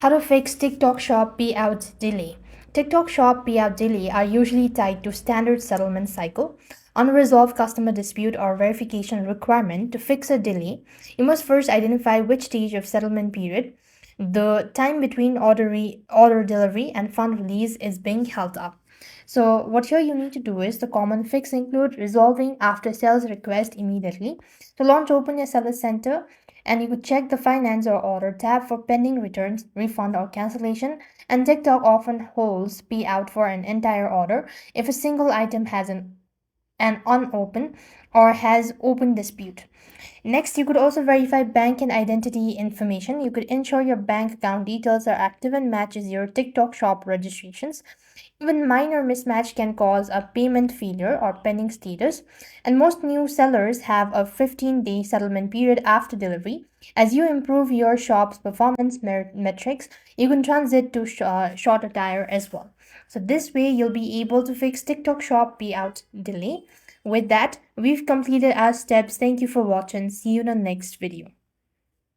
How to fix TikTok Shop payout delay. TikTok Shop payout delay are usually tied to standard settlement cycle. Unresolved customer dispute or verification requirement. To fix a delay, you must first identify which stage of settlement period the time between order delivery and fund release is being held up. So what here you need to do is the common fix include resolving after sales request immediately. To launch open your seller center and you could check the finance or order tab for pending returns, refund or cancellation, and TikTok often holds payout for an entire order if a single item has an unopened or has open dispute. Next, you could also verify bank and identity information. You could ensure your bank account details are active and matches your TikTok shop registrations. Even minor mismatch can cause a payment failure or pending status, and most new sellers have a 15-day settlement period after delivery. As you improve your shop's performance metrics, you can transit to shorter tire as well. So this way, you'll be able to fix TikTok shop payout delay. With that, we've completed our steps. Thank you for watching. See you in the next video.